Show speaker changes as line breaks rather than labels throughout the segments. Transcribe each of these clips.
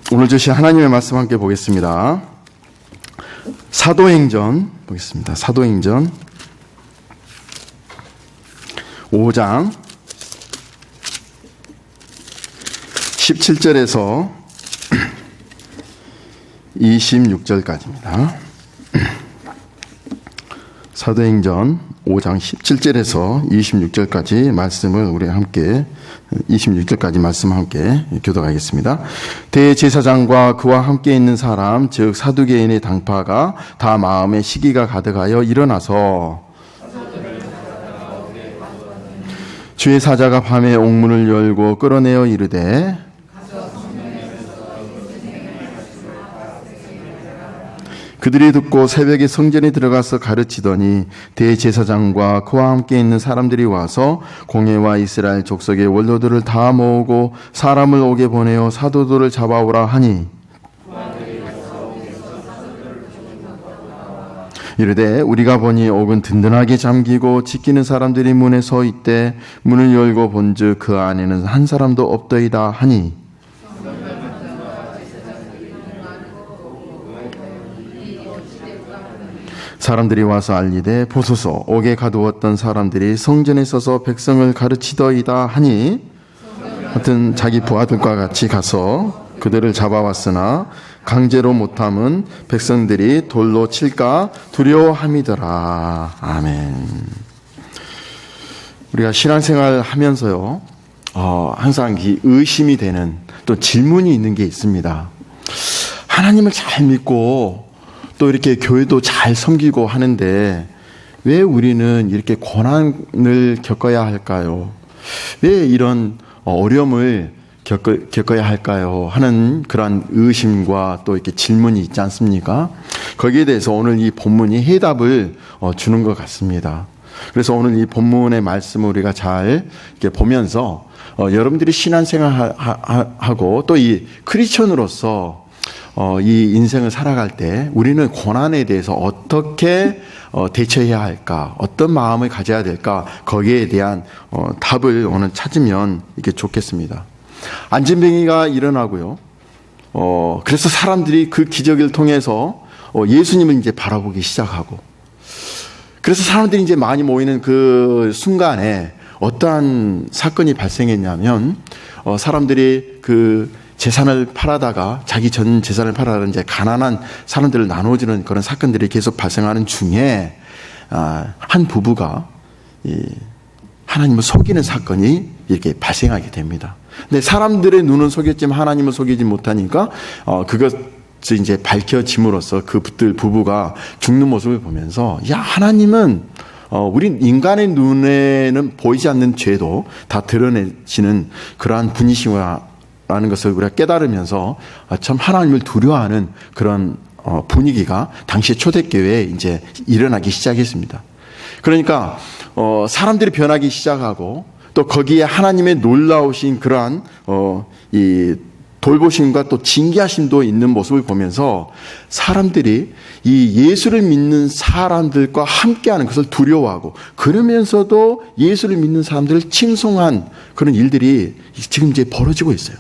오늘 주신 하나님의 말씀 함께 보겠습니다. 사도행전 보겠습니다. 사도행전 5장 17절에서 26절까지입니다. 사도행전 5장 17절에서 26절까지 말씀을 우리 함께 26절까지 말씀 함께 교독하겠습니다. 대제사장과 그와 함께 있는 사람 즉 사두개인의 당파가 다 마음에 시기가 가득하여 일어나서 주의 사자가 밤에 옥문을 열고 끌어내어 이르되 그들이 듣고 새벽에 성전에 들어가서 가르치더니 대제사장과 그와 함께 있는 사람들이 와서 공회와 이스라엘 족속의 원로들을 다 모으고 사람을 오게 보내어 사도들을 잡아오라 하니 이르되 우리가 보니 옥은 든든하게 잠기고 지키는 사람들이 문에 서 있되 문을 열고 본즉 그 안에는 한 사람도 없더이다 하니 사람들이 와서 알리되 보소서 옥에 가두었던 사람들이 성전에 서서 백성을 가르치더이다 하니 하여튼 자기 부하들과 같이 가서 그들을 잡아왔으나 강제로 못함은 백성들이 돌로 칠까 두려워함이더라. 아멘. 우리가 신앙생활 하면서요 항상 의심이 되는 또 질문이 있는 게 있습니다. 하나님을 잘 믿고 또 이렇게 교회도 잘 섬기고 하는데 왜 우리는 이렇게 고난을 겪어야 할까요? 왜 이런 어려움을 겪어야 할까요? 하는 그런 의심과 또 이렇게 질문이 있지 않습니까? 거기에 대해서 오늘 이 본문이 해답을 주는 것 같습니다. 그래서 오늘 이 본문의 말씀을 우리가 잘 이렇게 보면서 여러분들이 신앙생활하고 또 이 크리스천으로서 이 인생을 살아갈 때 우리는 고난에 대해서 어떻게 대처해야 할까, 어떤 마음을 가져야 될까, 거기에 대한 답을 오늘 찾으면 이게 좋겠습니다. 안진뱅이가 일어나고요. 그래서 사람들이 그 기적을 통해서 예수님을 이제 바라보기 시작하고, 그래서 사람들이 이제 많이 모이는 그 순간에 어떠한 사건이 발생했냐면, 사람들이 그 재산을 팔아다가 자기 전 재산을 팔아다가 이제 가난한 사람들을 나눠주는 그런 사건들이 계속 발생하는 중에 한 부부가 하나님을 속이는 사건이 이렇게 발생하게 됩니다. 근데 사람들의 눈은 속였지만 하나님을 속이지 못하니까 그것이 이제 밝혀짐으로써 그들 부부가 죽는 모습을 보면서 야 하나님은 우리 인간의 눈에는 보이지 않는 죄도 다 드러내시는 그러한 분이시구나 라는 것을 우리가 깨달으면서 참 하나님을 두려워하는 그런 분위기가 당시 초대교회에 이제 일어나기 시작했습니다. 그러니까 사람들이 변하기 시작하고 또 거기에 하나님의 놀라우신 그러한 이 돌보심과 또 징계하심도 있는 모습을 보면서 사람들이 이 예수를 믿는 사람들과 함께하는 것을 두려워하고 그러면서도 예수를 믿는 사람들을 칭송한 그런 일들이 지금 이제 벌어지고 있어요.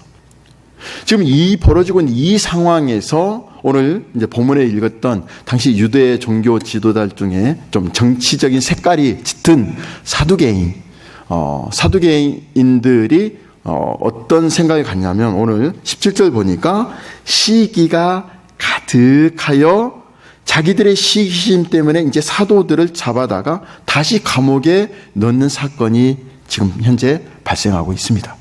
지금 이 벌어지고 있는 이 상황에서 오늘 이제 본문에 읽었던 당시 유대 종교 지도자들 중에 좀 정치적인 색깔이 짙은 사두개인들이 어떤 생각이 갔냐면 오늘 17절 보니까 시기가 가득하여 자기들의 시기심 때문에 이제 사도들을 잡아다가 다시 감옥에 넣는 사건이 지금 현재 발생하고 있습니다.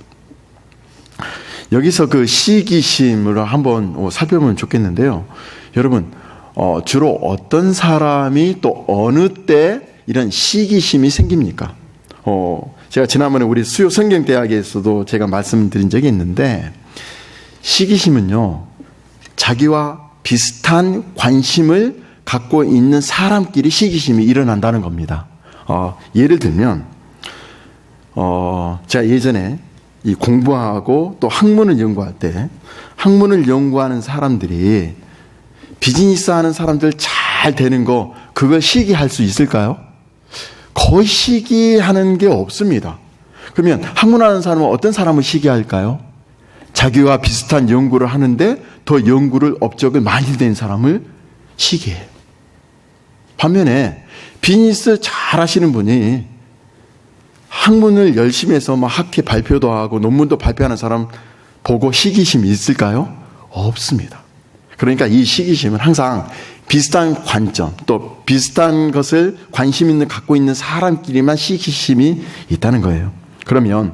여기서 그 시기심을 한번 살펴보면 좋겠는데요. 여러분, 주로 어떤 사람이 또 어느 때 이런 시기심이 생깁니까? 제가 지난번에 우리 수요 성경대학에서도 제가 말씀드린 적이 있는데 시기심은요, 자기와 비슷한 관심을 갖고 있는 사람끼리 시기심이 일어난다는 겁니다. 예를 들면, 제가 예전에 이 공부하고 또 학문을 연구할 때 학문을 연구하는 사람들이 비즈니스 하는 사람들 잘 되는 거 그걸 시기할 수 있을까요? 거의 시기하는 게 없습니다. 그러면 학문하는 사람은 어떤 사람을 시기할까요? 자기와 비슷한 연구를 하는데 더 연구를 업적을 많이 낸 사람을 시기해요. 반면에 비즈니스 잘 하시는 분이 학문을 열심히 해서 막 학회 발표도 하고 논문도 발표하는 사람 보고 시기심이 있을까요? 없습니다. 그러니까 이 시기심은 항상 비슷한 관점, 또 비슷한 것을 관심 있는 갖고 있는 사람끼리만 시기심이 있다는 거예요. 그러면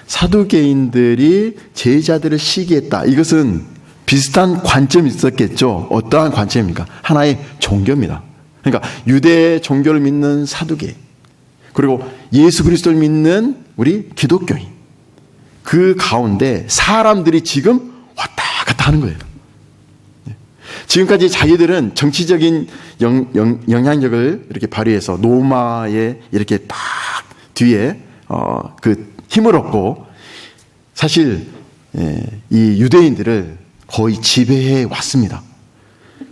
사두개인들이 제자들을 시기했다. 이것은 비슷한 관점이 있었겠죠. 어떠한 관점입니까? 하나의 종교입니다. 그러니까 유대 종교를 믿는 사두개인, 그리고 예수 그리스도를 믿는 우리 기독교인, 그 가운데 사람들이 지금 왔다 갔다 하는 거예요. 지금까지 자기들은 정치적인 영향력을 이렇게 발휘해서 로마에 이렇게 딱 뒤에 그 힘을 얻고 사실 이 유대인들을 거의 지배해 왔습니다.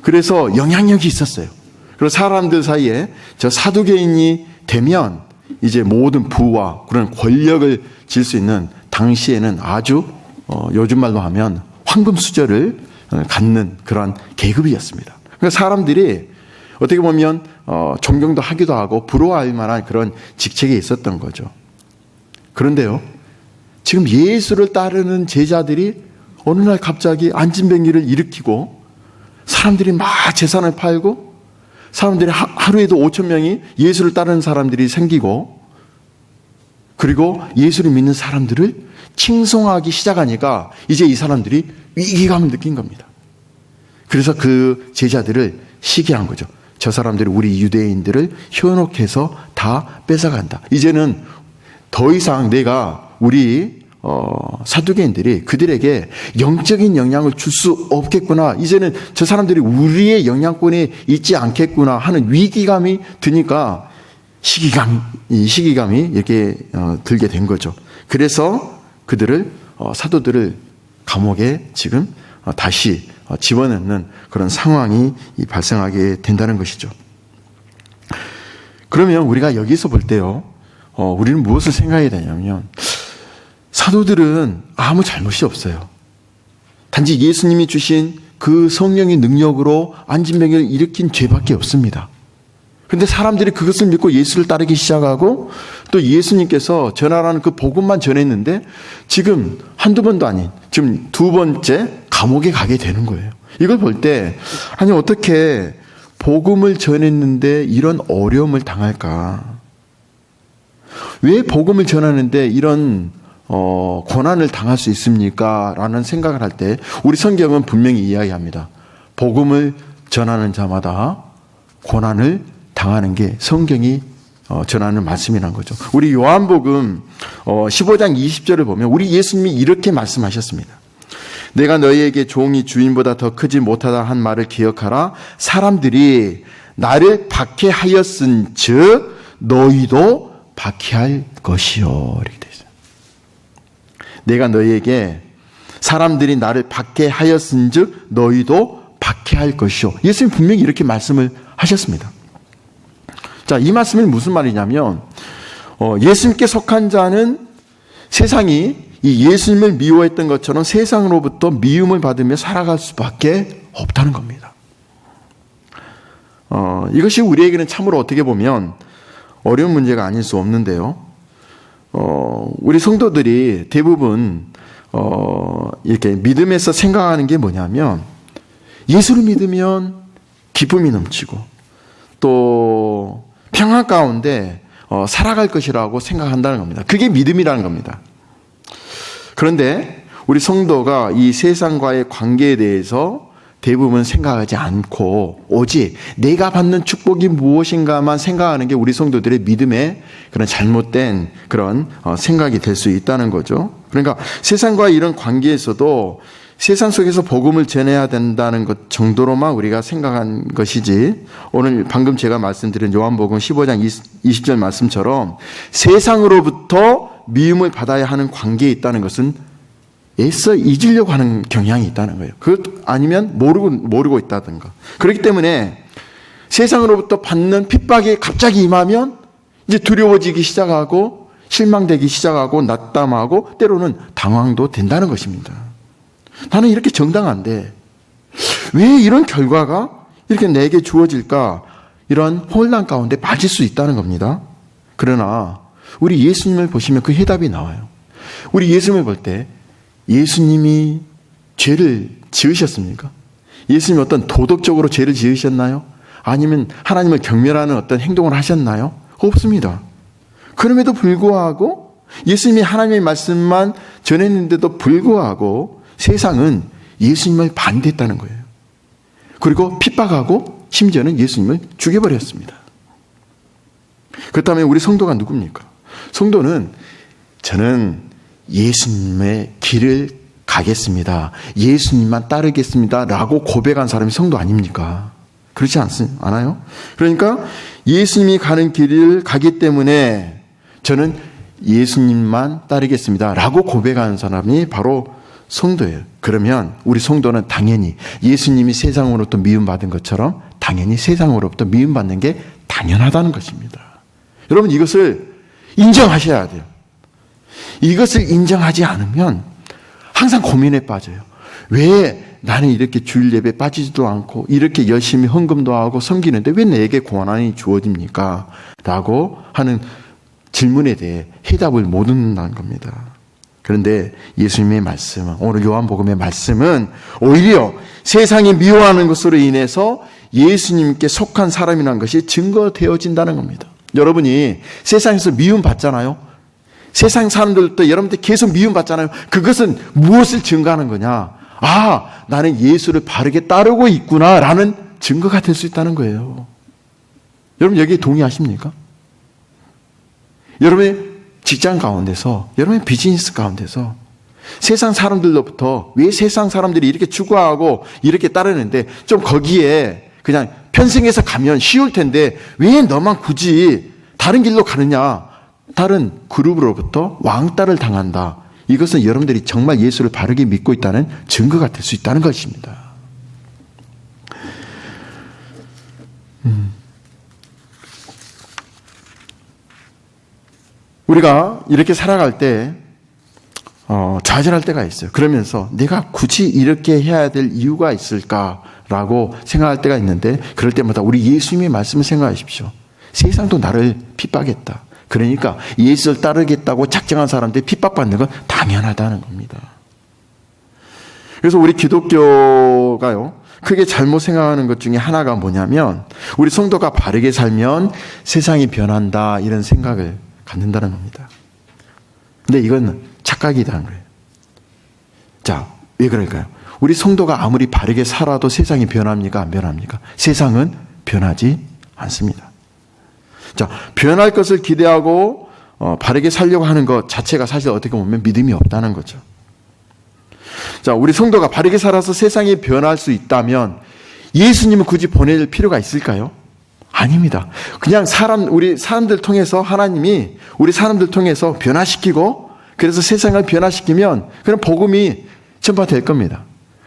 그래서 영향력이 있었어요. 그리고 사람들 사이에 저 사두개인이 되면 이제 모든 부와 그런 권력을 질 수 있는, 당시에는 아주 요즘 말로 하면 황금수저를 갖는 그런 계급이었습니다. 그러니까 사람들이 어떻게 보면 존경도 하기도 하고 부러워할 만한 그런 직책에 있었던 거죠. 그런데요, 지금 예수를 따르는 제자들이 어느 날 갑자기 안진뱅이를 일으키고 사람들이 막 재산을 팔고 사람들이 하루에도 5,000명이 예수를 따르는 사람들이 생기고, 그리고 예수를 믿는 사람들을 칭송하기 시작하니까 이제 이 사람들이 위기감을 느낀 겁니다. 그래서 그 제자들을 시기한 거죠. 저 사람들이 우리 유대인들을 현혹해서 다 뺏어간다. 이제는 더 이상 내가 우리 사두개인들이 그들에게 영적인 영향을 줄 수 없겠구나. 이제는 저 사람들이 우리의 영향권에 있지 않겠구나 하는 위기감이 드니까 시기감이 이렇게 들게 된 거죠. 그래서 그들을 사도들을 감옥에 지금 다시 집어넣는 그런 상황이 발생하게 된다는 것이죠. 그러면 우리가 여기서 볼 때요, 우리는 무엇을 생각해야 되냐면 사도들은 아무 잘못이 없어요. 단지 예수님이 주신 그 성령의 능력으로 안진뱅이를 일으킨 죄밖에 없습니다. 그런데 사람들이 그것을 믿고 예수를 따르기 시작하고 또 예수님께서 전하라는 그 복음만 전했는데 지금 한두 번도 아닌 지금 두 번째 감옥에 가게 되는 거예요. 이걸 볼 때 아니 어떻게 복음을 전했는데 이런 어려움을 당할까? 왜 복음을 전하는데 이런 고난을 당할 수 있습니까? 라는 생각을 할 때 우리 성경은 분명히 이야기합니다. 복음을 전하는 자마다 고난을 당하는 게 성경이 전하는 말씀이란 거죠. 우리 요한복음 15장 20절을 보면 우리 예수님이 이렇게 말씀하셨습니다. 내가 너희에게 종이 주인보다 더 크지 못하다 한 말을 기억하라. 사람들이 나를 박해하였은 즉 너희도 박해할 것이요. 이렇게 되어 있어요. 내가 너희에게 사람들이 나를 박해하였은 즉 너희도 박해할 것이요. 예수님 분명히 이렇게 말씀을 하셨습니다. 자, 이 말씀이 무슨 말이냐면 예수님께 속한 자는 세상이 이 예수님을 미워했던 것처럼 세상으로부터 미움을 받으며 살아갈 수밖에 없다는 겁니다. 이것이 우리에게는 참으로 어떻게 보면 어려운 문제가 아닐 수 없는데요. 우리 성도들이 대부분 이렇게 믿음에서 생각하는 게 뭐냐면 예수를 믿으면 기쁨이 넘치고 또 평안 가운데 살아갈 것이라고 생각한다는 겁니다. 그게 믿음이라는 겁니다. 그런데 우리 성도가 이 세상과의 관계에 대해서 대부분 생각하지 않고 오직 내가 받는 축복이 무엇인가만 생각하는 게 우리 성도들의 믿음의 그런 잘못된 그런 생각이 될 수 있다는 거죠. 그러니까 세상과의 이런 관계에서도 세상 속에서 복음을 전해야 된다는 것 정도로만 우리가 생각한 것이지, 오늘 방금 제가 말씀드린 요한복음 15장 20절 말씀처럼 세상으로부터 미움을 받아야 하는 관계에 있다는 것은 애써 잊으려고 하는 경향이 있다는 거예요. 그것 아니면 모르고 있다든가. 그렇기 때문에 세상으로부터 받는 핍박이 갑자기 임하면 이제 두려워지기 시작하고 실망되기 시작하고 낙담하고 때로는 당황도 된다는 것입니다. 나는 이렇게 정당한데 왜 이런 결과가 이렇게 내게 주어질까? 이런 혼란 가운데 빠질 수 있다는 겁니다. 그러나 우리 예수님을 보시면 그 해답이 나와요. 우리 예수님을 볼 때 예수님이 죄를 지으셨습니까? 예수님이 어떤 도덕적으로 죄를 지으셨나요? 아니면 하나님을 경멸하는 어떤 행동을 하셨나요? 없습니다. 그럼에도 불구하고 예수님이 하나님의 말씀만 전했는데도 불구하고 세상은 예수님을 반대했다는 거예요. 그리고 핍박하고 심지어는 예수님을 죽여버렸습니다. 그렇다면 우리 성도가 누굽니까? 성도는 저는 예수님의 길을 가겠습니다. 예수님만 따르겠습니다. 라고 고백한 사람이 성도 아닙니까? 그렇지 않아요? 그러니까 예수님이 가는 길을 가기 때문에 저는 예수님만 따르겠습니다. 라고 고백하는 사람이 바로 성도예요. 그러면 우리 성도는 당연히 예수님이 세상으로부터 미움받은 것처럼 당연히 세상으로부터 미움받는 게 당연하다는 것입니다. 여러분 이것을 인정하셔야 돼요. 이것을 인정하지 않으면 항상 고민에 빠져요. 왜 나는 이렇게 주일 예배에 빠지지도 않고 이렇게 열심히 헌금도 하고 섬기는데 왜 내게 고난이 주어집니까? 라고 하는 질문에 대해 해답을 못 얻는다는 겁니다. 그런데 예수님의 말씀은, 오늘 요한복음의 말씀은 오히려 세상이 미워하는 것으로 인해서 예수님께 속한 사람이라는 것이 증거되어진다는 겁니다. 여러분이 세상에서 미움받잖아요. 세상 사람들도 여러분들 계속 미움받잖아요. 그것은 무엇을 증거하는 거냐? 아, 나는 예수를 바르게 따르고 있구나 라는 증거가 될 수 있다는 거예요. 여러분 여기에 동의하십니까? 여러분의 직장 가운데서, 여러분의 비즈니스 가운데서 세상 사람들로부터 왜 세상 사람들이 이렇게 추구하고 이렇게 따르는데 좀 거기에 그냥 편승해서 가면 쉬울 텐데 왜 너만 굳이 다른 길로 가느냐? 다른 그룹으로부터 왕따를 당한다. 이것은 여러분들이 정말 예수를 바르게 믿고 있다는 증거가 될 수 있다는 것입니다. 우리가 이렇게 살아갈 때 좌절할 때가 있어요. 그러면서 내가 굳이 이렇게 해야 될 이유가 있을까라고 생각할 때가 있는데 그럴 때마다 우리 예수님의 말씀을 생각하십시오. 세상도 나를 핍박했다. 그러니까 예수를 따르겠다고 작정한 사람들이 핍박받는 건 당연하다는 겁니다. 그래서 우리 기독교가요, 크게 잘못 생각하는 것 중에 하나가 뭐냐면 우리 성도가 바르게 살면 세상이 변한다 이런 생각을 갖는다는 겁니다. 근데 이건 착각이라는 거예요. 자, 왜 그럴까요? 우리 성도가 아무리 바르게 살아도 세상이 변합니까? 안 변합니까? 세상은 변하지 않습니다. 자, 변할 것을 기대하고 바르게 살려고 하는 것 자체가 사실 어떻게 보면 믿음이 없다는 거죠. 자, 우리 성도가 바르게 살아서 세상이 변할 수 있다면 예수님을 굳이 보낼 필요가 있을까요? 아닙니다. 그냥 우리 사람들 통해서 하나님이 우리 사람들 통해서 변화시키고 그래서 세상을 변화시키면 그런 복음이 전파될 겁니다.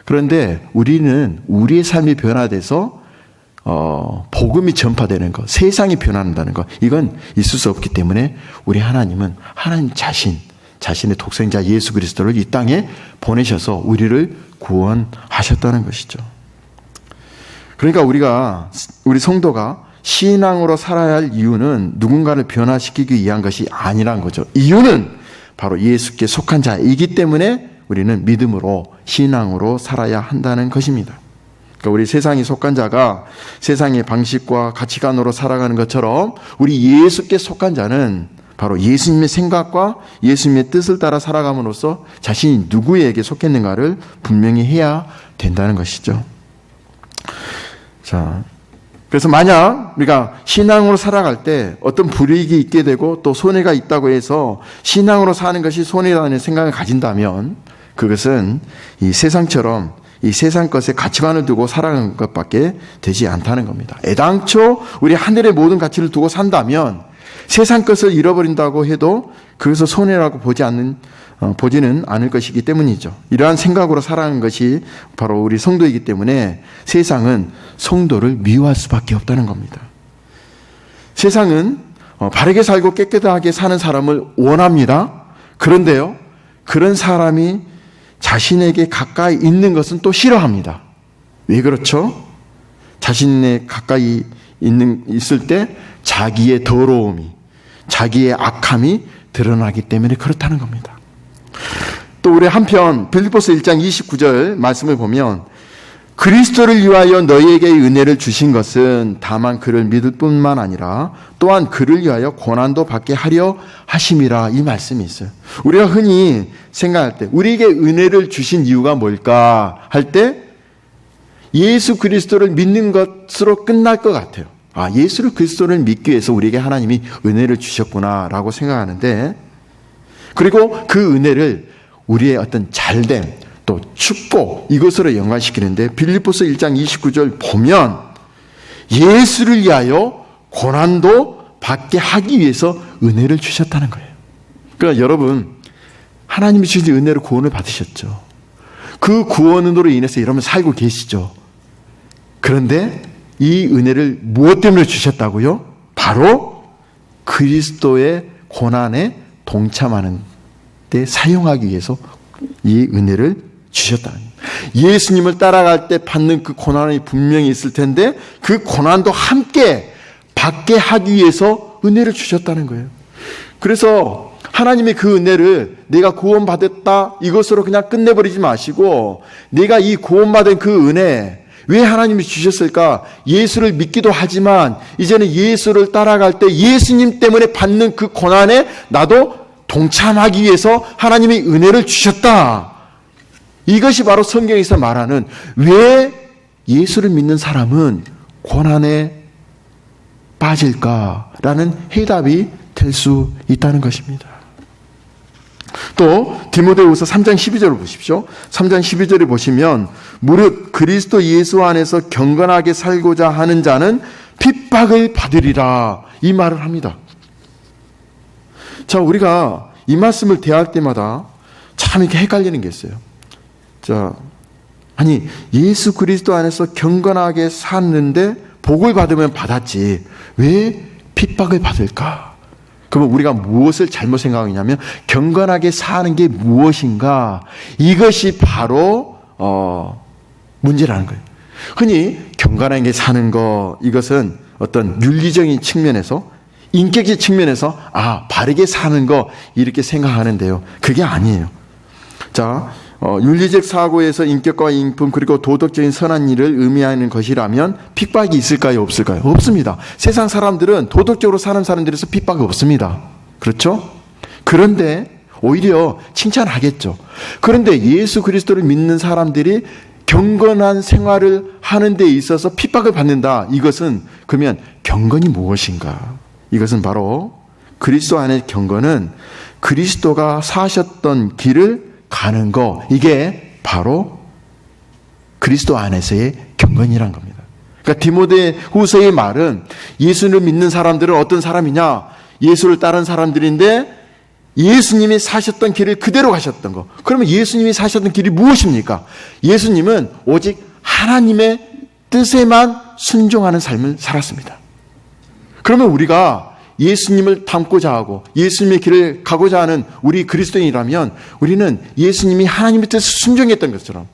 그런데 우리는 우리의 삶이 변화돼서 복음이 전파되는 것, 세상이 변한다는 것, 이건 있을 수 없기 때문에 우리 하나님은 하나님 자신의 독생자 예수 그리스도를 이 땅에 보내셔서 우리를 구원하셨다는 것이죠. 그러니까 우리 성도가 신앙으로 살아야 할 이유는 누군가를 변화시키기 위한 것이 아니란 거죠. 이유는 바로 예수께 속한 자이기 때문에 우리는 믿음으로 신앙으로 살아야 한다는 것입니다. 그러니까 우리 세상에 속한 자가 세상의 방식과 가치관으로 살아가는 것처럼 우리 예수께 속한 자는 바로 예수님의 생각과 예수님의 뜻을 따라 살아감으로써 자신이 누구에게 속했는가를 분명히 해야 된다는 것이죠. 자, 그래서 만약 우리가 신앙으로 살아갈 때 어떤 불이익이 있게 되고 또 손해가 있다고 해서 신앙으로 사는 것이 손해라는 생각을 가진다면 그것은 이 세상처럼 이 세상 것에 가치관을 두고 살아가는 것밖에 되지 않다는 겁니다. 애당초 우리 하늘의 모든 가치를 두고 산다면 세상 것을 잃어버린다고 해도 그것을 손해라고 보지는 않을 것이기 때문이죠. 이러한 생각으로 살아가는 것이 바로 우리 성도이기 때문에 세상은 성도를 미워할 수밖에 없다는 겁니다. 세상은 바르게 살고 깨끗하게 사는 사람을 원합니다. 그런데요, 그런 사람이 자신에게 가까이 있는 것은 또 싫어합니다. 왜 그렇죠? 자신에 가까이 있을 때 자기의 더러움이, 자기의 악함이 드러나기 때문에 그렇다는 겁니다. 또 우리 한편 빌립보서 1장 29절 말씀을 보면 그리스도를 위하여 너희에게 은혜를 주신 것은 다만 그를 믿을 뿐만 아니라 또한 그를 위하여 고난도 받게 하려 하심이라, 이 말씀이 있어요. 우리가 흔히 생각할 때 우리에게 은혜를 주신 이유가 뭘까 할 때 예수 그리스도를 믿는 것으로 끝날 것 같아요. 아, 예수 그리스도를 믿기 위해서 우리에게 하나님이 은혜를 주셨구나라고 생각하는데, 그리고 그 은혜를 우리의 어떤 잘됨, 또 축복, 이것으로 연관시키는데 빌립보서 1장 29절 보면 예수를 위하여 고난도 받게 하기 위해서 은혜를 주셨다는 거예요. 그러니까 여러분, 하나님이 주신 은혜로 구원을 받으셨죠. 그 구원으로 인해서 여러분 살고 계시죠. 그런데 이 은혜를 무엇 때문에 주셨다고요? 바로 그리스도의 고난에 동참하는 데 사용하기 위해서 이 은혜를 주셨다. 예수님을 따라갈 때 받는 그 고난이 분명히 있을 텐데 그 고난도 함께 받게 하기 위해서 은혜를 주셨다는 거예요. 그래서 하나님의 그 은혜를 내가 구원받았다 이것으로 그냥 끝내버리지 마시고, 내가 이 구원받은 그 은혜 왜 하나님이 주셨을까? 예수를 믿기도 하지만 이제는 예수를 따라갈 때 예수님 때문에 받는 그 고난에 나도 동참하기 위해서 하나님이 은혜를 주셨다. 이것이 바로 성경에서 말하는 왜 예수를 믿는 사람은 고난에 빠질까라는 해답이 될 수 있다는 것입니다. 또 디모데후서 3장 12절을 보십시오. 3장 12절에 보시면 무릇 그리스도 예수 안에서 경건하게 살고자 하는 자는 핍박을 받으리라, 이 말을 합니다. 자, 우리가 이 말씀을 대할 때마다 참 이렇게 헷갈리는 게 있어요. 자, 아니 예수 그리스도 안에서 경건하게 샀는데 복을 받으면 받았지 왜 핍박을 받을까? 그러면 우리가 무엇을 잘못 생각하냐면 경건하게 사는 게 무엇인가, 이것이 바로 문제라는 거예요. 흔히 경건하게 사는 거, 이것은 어떤 윤리적인 측면에서, 인격적 측면에서 바르게 사는 거 이렇게 생각하는데요, 그게 아니에요. 자, 윤리적 사고에서 인격과 인품 그리고 도덕적인 선한 일을 의미하는 것이라면 핍박이 있을까요? 없을까요? 없습니다. 세상 사람들은 도덕적으로 사는 사람들에서 핍박이 없습니다. 그렇죠? 그런데 오히려 칭찬하겠죠. 그런데 예수 그리스도를 믿는 사람들이 경건한 생활을 하는 데 있어서 핍박을 받는다. 이것은 그러면 경건이 무엇인가? 이것은 바로 그리스도 안의 경건은 그리스도가 사셨던 길을 가는 거, 이게 바로 그리스도 안에서의 경건이란 겁니다. 그러니까 디모데후서의 말은 예수를 믿는 사람들은 어떤 사람이냐? 예수를 따른 사람들인데 예수님이 사셨던 길을 그대로 가셨던 거. 그러면 예수님이 사셨던 길이 무엇입니까? 예수님은 오직 하나님의 뜻에만 순종하는 삶을 살았습니다. 그러면 우리가 예수님을 닮고자 하고 예수님의 길을 가고자 하는 우리 그리스도인이라면 우리는 예수님이 하나님의 뜻에 순종했던 것처럼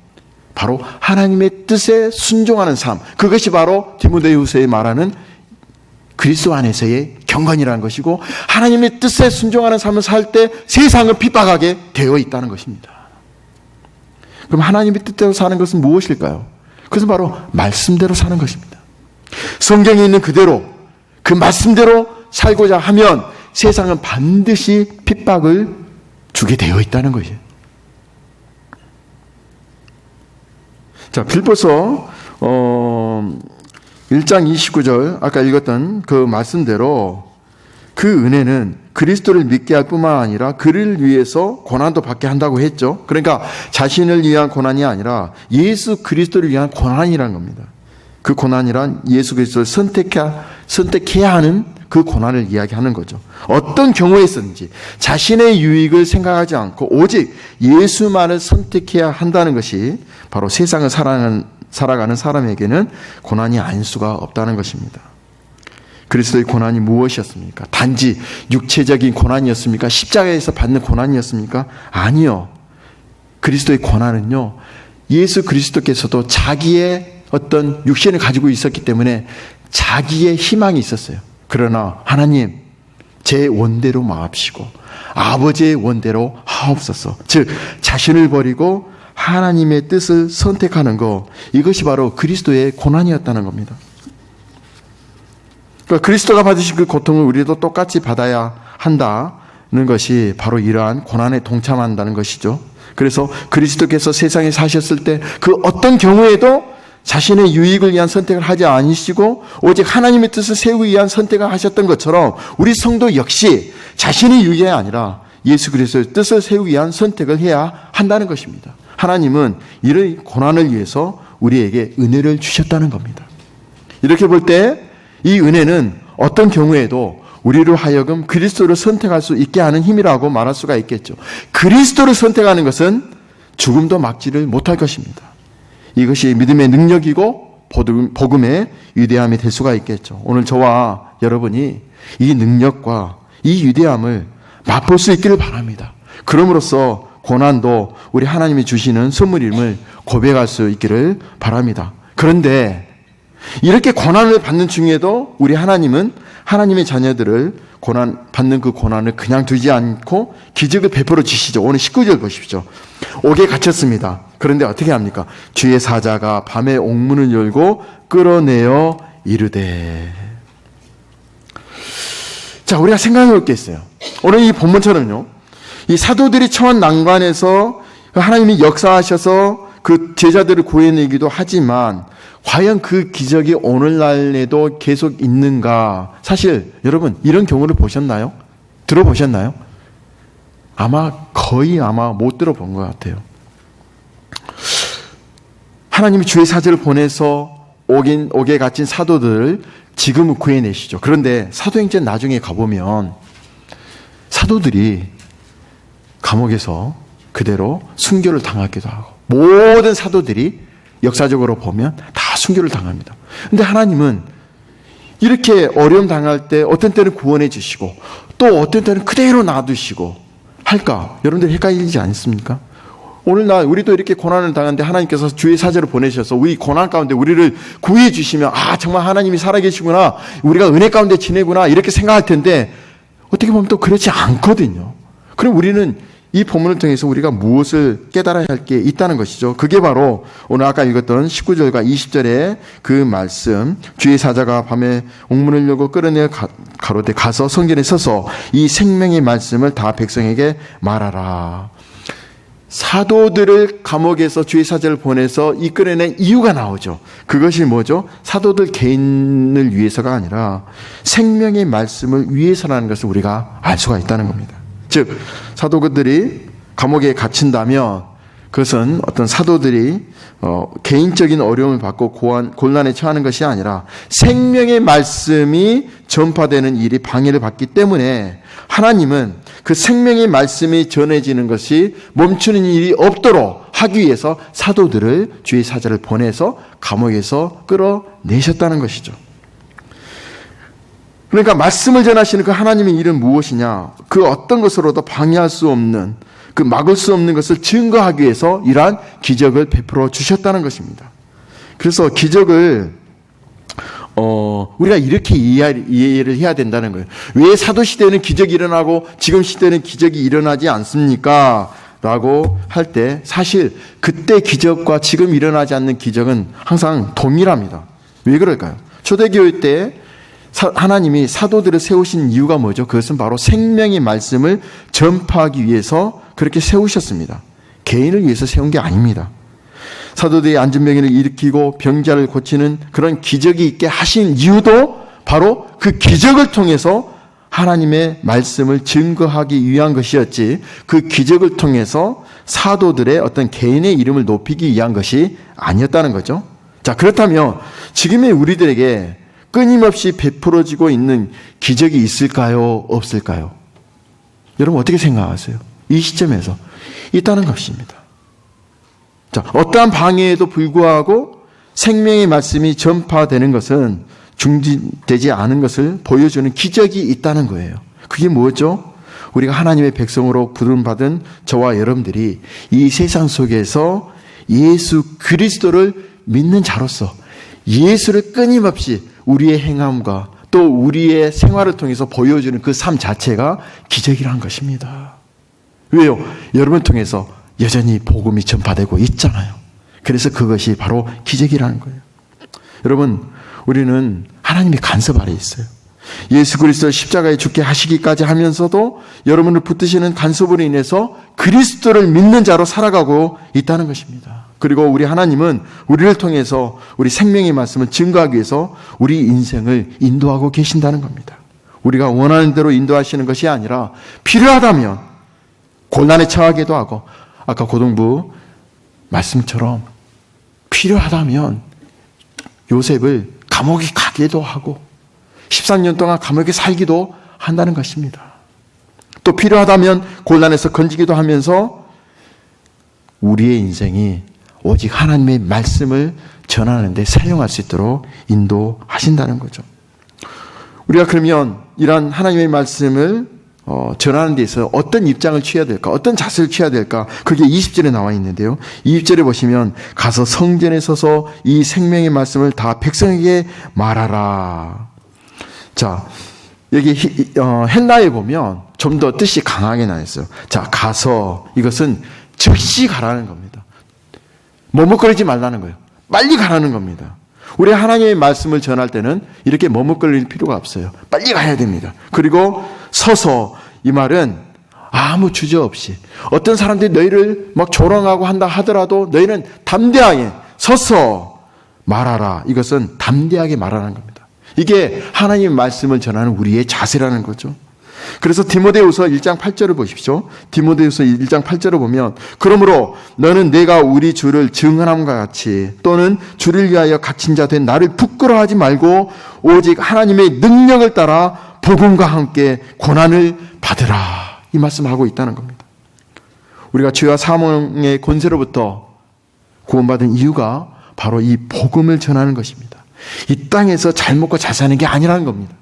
바로 하나님의 뜻에 순종하는 삶, 그것이 바로 디모데후서에 말하는 그리스도 안에서의 경건이라는 것이고, 하나님의 뜻에 순종하는 삶을 살 때 세상을 핍박하게 되어 있다는 것입니다. 그럼 하나님의 뜻대로 사는 것은 무엇일까요? 그것은 바로 말씀대로 사는 것입니다. 성경에 있는 그대로 그 말씀대로 살고자 하면 세상은 반드시 핍박을 주게 되어 있다는 것이에요. 자, 빌립보서 1장 29절 아까 읽었던 그 말씀대로 그 은혜는 그리스도를 믿게 할 뿐만 아니라 그를 위해서 고난도 받게 한다고 했죠. 그러니까 자신을 위한 고난이 아니라 예수 그리스도를 위한 고난이라는 겁니다. 그 고난이란 예수 그리스도를 선택해야 하는 그 고난을 이야기하는 거죠. 어떤 경우에 있었는지 자신의 유익을 생각하지 않고 오직 예수만을 선택해야 한다는 것이 바로 세상을 살아가는 사람에게는 고난이 아닐 수가 없다는 것입니다. 그리스도의 고난이 무엇이었습니까? 단지 육체적인 고난이었습니까? 십자가에서 받는 고난이었습니까? 아니요. 그리스도의 고난은요, 예수 그리스도께서도 자기의 어떤 육신을 가지고 있었기 때문에 자기의 희망이 있었어요. 그러나 하나님, 제 원대로 마옵시고 아버지의 원대로 하옵소서. 즉 자신을 버리고 하나님의 뜻을 선택하는 것, 이것이 바로 그리스도의 고난이었다는 겁니다. 그러니까 그리스도가 받으신 그 고통을 우리도 똑같이 받아야 한다는 것이 바로 이러한 고난에 동참한다는 것이죠. 그래서 그리스도께서 세상에 사셨을 때 그 어떤 경우에도 자신의 유익을 위한 선택을 하지 않으시고 오직 하나님의 뜻을 세우기 위한 선택을 하셨던 것처럼 우리 성도 역시 자신의 유익이 아니라 예수 그리스도의 뜻을 세우기 위한 선택을 해야 한다는 것입니다. 하나님은 이런 고난을 위해서 우리에게 은혜를 주셨다는 겁니다. 이렇게 볼 때 이 은혜는 어떤 경우에도 우리로 하여금 그리스도를 선택할 수 있게 하는 힘이라고 말할 수가 있겠죠. 그리스도를 선택하는 것은 죽음도 막지를 못할 것입니다. 이것이 믿음의 능력이고 복음의 위대함이 될 수가 있겠죠. 오늘 저와 여러분이 이 능력과 이 위대함을 맛볼 수 있기를 바랍니다. 그럼으로써 고난도 우리 하나님이 주시는 선물임을 고백할 수 있기를 바랍니다. 그런데 이렇게 고난을 받는 중에도 우리 하나님은 하나님의 자녀들을 받는 그 고난을 그냥 두지 않고 기적을 베풀어 주시죠. 오늘 19절 보십시오. 옥에 갇혔습니다. 그런데 어떻게 합니까? 주의 사자가 밤에 옥문을 열고 끌어내어 이르되. 자, 우리가 생각해 볼 게 있어요. 오늘 이 본문처럼요, 이 사도들이 처한 난관에서 하나님이 역사하셔서 그 제자들을 구해내기도 하지만 과연 그 기적이 오늘날에도 계속 있는가? 사실 여러분 이런 경우를 보셨나요? 들어보셨나요? 거의 못 들어본 것 같아요. 하나님이 주의 사자를 보내서 옥에 갇힌 사도들을 지금은 구해내시죠. 그런데 사도행전 나중에 가보면 사도들이 감옥에서 그대로 순교를 당하기도 하고, 모든 사도들이 역사적으로 보면 다 순교를 당합니다. 근데 하나님은 이렇게 어려움 당할 때 어떤 때는 구원해 주시고 또 어떤 때는 그대로 놔두시고 할까? 여러분들 헷갈리지 않습니까? 오늘날 우리도 이렇게 고난을 당하는데 하나님께서 주의 사자를 보내셔서 우리 고난 가운데 우리를 구해 주시면 정말 하나님이 살아계시구나, 우리가 은혜 가운데 지내구나 이렇게 생각할 텐데 어떻게 보면 또 그렇지 않거든요. 그럼 우리는 이 본문을 통해서 우리가 무엇을 깨달아야 할 게 있다는 것이죠. 그게 바로 오늘 아까 읽었던 19절과 20절의 그 말씀, 주의 사자가 밤에 옥문을 열고 끌어내어 가로되 가서 성전에 서서 이 생명의 말씀을 다 백성에게 말하라. 사도들을 감옥에서 주의 사자를 보내서 이끌어낸 이유가 나오죠. 그것이 뭐죠? 사도들 개인을 위해서가 아니라 생명의 말씀을 위해서라는 것을 우리가 알 수가 있다는 겁니다. 즉 사도들이 감옥에 갇힌다면 그것은 어떤 사도들이 개인적인 어려움을 받고 곤란에 처하는 것이 아니라 생명의 말씀이 전파되는 일이 방해를 받기 때문에 하나님은 그 생명의 말씀이 전해지는 것이 멈추는 일이 없도록 하기 위해서 사도들을 주의 사자를 보내서 감옥에서 끌어내셨다는 것이죠. 그러니까 말씀을 전하시는 그 하나님의 일은 무엇이냐? 그 어떤 것으로도 방해할 수 없는, 그 막을 수 없는 것을 증거하기 위해서 이러한 기적을 베풀어 주셨다는 것입니다. 그래서 기적을 우리가 이렇게 이해를 해야 된다는 거예요. 왜 사도 시대에는 기적이 일어나고 지금 시대는 기적이 일어나지 않습니까? 라고 할 때 사실 그때 기적과 지금 일어나지 않는 기적은 항상 동일합니다. 왜 그럴까요? 초대교회 때 하나님이 사도들을 세우신 이유가 뭐죠? 그것은 바로 생명의 말씀을 전파하기 위해서 그렇게 세우셨습니다. 개인을 위해서 세운 게 아닙니다. 사도들이 안전병을 일으키고 병자를 고치는 그런 기적이 있게 하신 이유도 바로 그 기적을 통해서 하나님의 말씀을 증거하기 위한 것이었지, 그 기적을 통해서 사도들의 어떤 개인의 이름을 높이기 위한 것이 아니었다는 거죠. 자, 그렇다면 지금의 우리들에게 끊임없이 베풀어지고 있는 기적이 있을까요? 없을까요? 여러분 어떻게 생각하세요? 이 시점에서 있다는 것입니다. 자, 어떠한 방해에도 불구하고 생명의 말씀이 전파되는 것은 중지되지 않은 것을 보여주는 기적이 있다는 거예요. 그게 뭐죠? 우리가 하나님의 백성으로 부름받은 저와 여러분들이 이 세상 속에서 예수 그리스도를 믿는 자로서 예수를 끊임없이 우리의 행함과 또 우리의 생활을 통해서 보여주는 그 삶 자체가 기적이라는 것입니다. 왜요? 여러분을 통해서 여전히 복음이 전파되고 있잖아요. 그래서 그것이 바로 기적이라는 거예요. 여러분, 우리는 하나님의 간섭 아래 있어요. 예수 그리스도를 십자가에 죽게 하시기까지 하면서도 여러분을 붙드시는 간섭으로 인해서 그리스도를 믿는 자로 살아가고 있다는 것입니다. 그리고 우리 하나님은 우리를 통해서 우리 생명의 말씀을 증거하기 위해서 우리 인생을 인도하고 계신다는 겁니다. 우리가 원하는 대로 인도하시는 것이 아니라 필요하다면 곤란에 처하기도 하고, 아까 고등부 말씀처럼 필요하다면 요셉을 감옥에 가기도 하고 13년 동안 감옥에 살기도 한다는 것입니다. 또 필요하다면 곤란에서 건지기도 하면서 우리의 인생이 오직 하나님의 말씀을 전하는 데 사용할 수 있도록 인도하신다는 거죠. 우리가 그러면 이러한 하나님의 말씀을 전하는 데 있어서 어떤 입장을 취해야 될까? 어떤 자세를 취해야 될까? 그게 20절에 나와 있는데요. 20절에 보시면 가서 성전에 서서 이 생명의 말씀을 다 백성에게 말하라. 자, 여기 헬라에 보면 좀 더 뜻이 강하게 나와 있어요. 자, 가서 이것은 즉시 가라는 겁니다. 머뭇거리지 말라는 거예요. 빨리 가라는 겁니다. 우리 하나님의 말씀을 전할 때는 이렇게 머뭇거릴 필요가 없어요. 빨리 가야 됩니다. 그리고 서서, 이 말은 아무 주저 없이 어떤 사람들이 너희를 막 조롱하고 한다 하더라도 너희는 담대하게 서서 말하라. 이것은 담대하게 말하는 겁니다. 이게 하나님의 말씀을 전하는 우리의 자세라는 거죠. 그래서 디모데후서 1장 8절을 보십시오. 디모데후서 1장 8절을 보면 그러므로 너는 내가 우리 주를 증언함과 같이 또는 주를 위하여 갇힌 자 된 나를 부끄러워하지 말고 오직 하나님의 능력을 따라 복음과 함께 고난을 받으라. 이 말씀을 하고 있다는 겁니다. 우리가 죄와 사망의 권세로부터 구원받은 이유가 바로 이 복음을 전하는 것입니다. 이 땅에서 잘 먹고 잘 사는 게 아니라는 겁니다.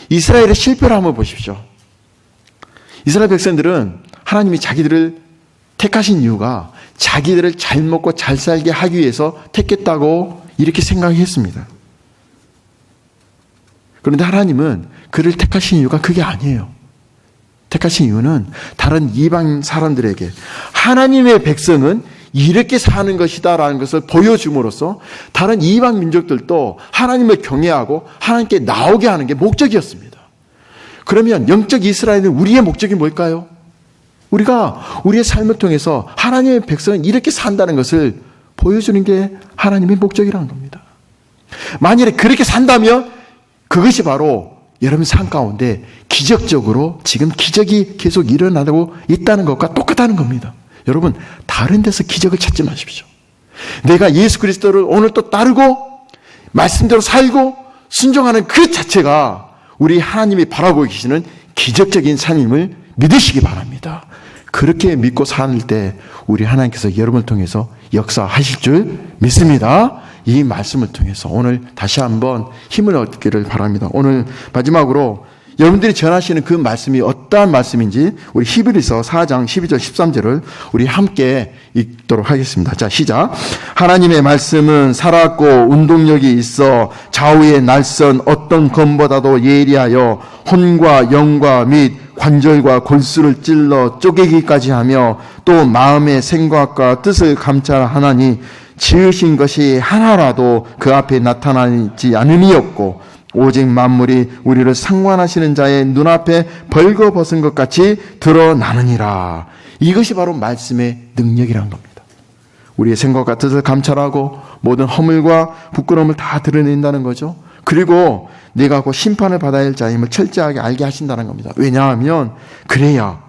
이스라엘의 실패를 한번 보십시오. 이스라엘 백성들은 하나님이 자기들을 택하신 이유가 자기들을 잘 먹고 잘 살게 하기 위해서 택했다고 이렇게 생각했습니다. 그런데 하나님은 그를 택하신 이유가 그게 아니에요. 택하신 이유는 다른 이방 사람들에게 하나님의 백성은 이렇게 사는 것이다라는 것을 보여줌으로써 다른 이방 민족들도 하나님을 경외하고 하나님께 나오게 하는 게 목적이었습니다. 그러면 영적 이스라엘은 우리의 목적이 뭘까요? 우리가 우리의 삶을 통해서 하나님의 백성은 이렇게 산다는 것을 보여주는 게 하나님의 목적이라는 겁니다. 만일에 그렇게 산다면 그것이 바로 여러분 삶 가운데 기적적으로 지금 기적이 계속 일어나고 있다는 것과 똑같다는 겁니다. 여러분, 다른 데서 기적을 찾지 마십시오. 내가 예수 그리스도를 오늘 또 따르고 말씀대로 살고 순종하는 그 자체가 우리 하나님이 바라보고 계시는 기적적인 삶임을 믿으시기 바랍니다. 그렇게 믿고 살 때 우리 하나님께서 여러분을 통해서 역사하실 줄 믿습니다. 이 말씀을 통해서 오늘 다시 한번 힘을 얻기를 바랍니다. 오늘 마지막으로 여러분들이 전하시는 그 말씀이 어떠한 말씀인지 우리 히브리서 4장 12절 13절을 우리 함께 읽도록 하겠습니다. 자, 시작. 하나님의 말씀은 살았고 운동력이 있어 좌우의 날선 어떤 검보다도 예리하여 혼과 영과 및 관절과 골수를 찔러 쪼개기까지 하며 또 마음의 생각과 뜻을 감찰하나니 지으신 것이 하나라도 그 앞에 나타나지 않음이 없고 오직 만물이 우리를 상관하시는 자의 눈앞에 벌거벗은 것 같이 드러나느니라. 이것이 바로 말씀의 능력이란 겁니다. 우리의 생각과 뜻을 감찰하고 모든 허물과 부끄러움을 다 드러낸다는 거죠. 그리고 내가 곧 심판을 받아야 할 자임을 철저하게 알게 하신다는 겁니다. 왜냐하면 그래야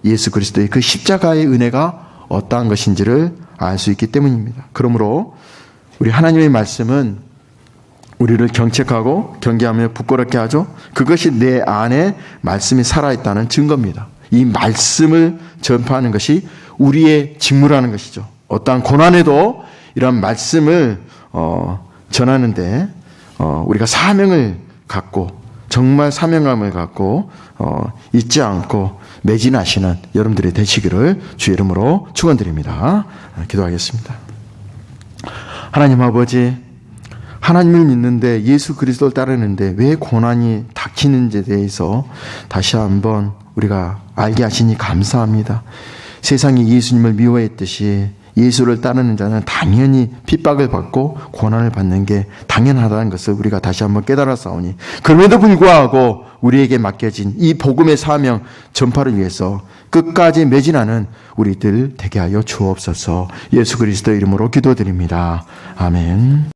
예수 그리스도의 그 십자가의 은혜가 어떠한 것인지를 알 수 있기 때문입니다. 그러므로 우리 하나님의 말씀은 우리를 경책하고 경계하며 부끄럽게 하죠. 그것이 내 안에 말씀이 살아있다는 증거입니다. 이 말씀을 전파하는 것이 우리의 직무라는 것이죠. 어떠한 고난에도 이런 말씀을 전하는데 우리가 사명을 갖고 정말 사명감을 갖고 잊지 않고 매진하시는 여러분들이 되시기를 주의 이름으로 축원드립니다. 기도하겠습니다. 하나님 아버지, 하나님을 믿는데 예수 그리스도를 따르는데 왜 고난이 닥치는지에 대해서 다시 한번 우리가 알게 하시니 감사합니다. 세상이 예수님을 미워했듯이 예수를 따르는 자는 당연히 핍박을 받고 고난을 받는 게 당연하다는 것을 우리가 다시 한번 깨달았사오니, 그럼에도 불구하고 우리에게 맡겨진 이 복음의 사명 전파를 위해서 끝까지 매진하는 우리들 되게 하여 주옵소서. 예수 그리스도의 이름으로 기도드립니다. 아멘.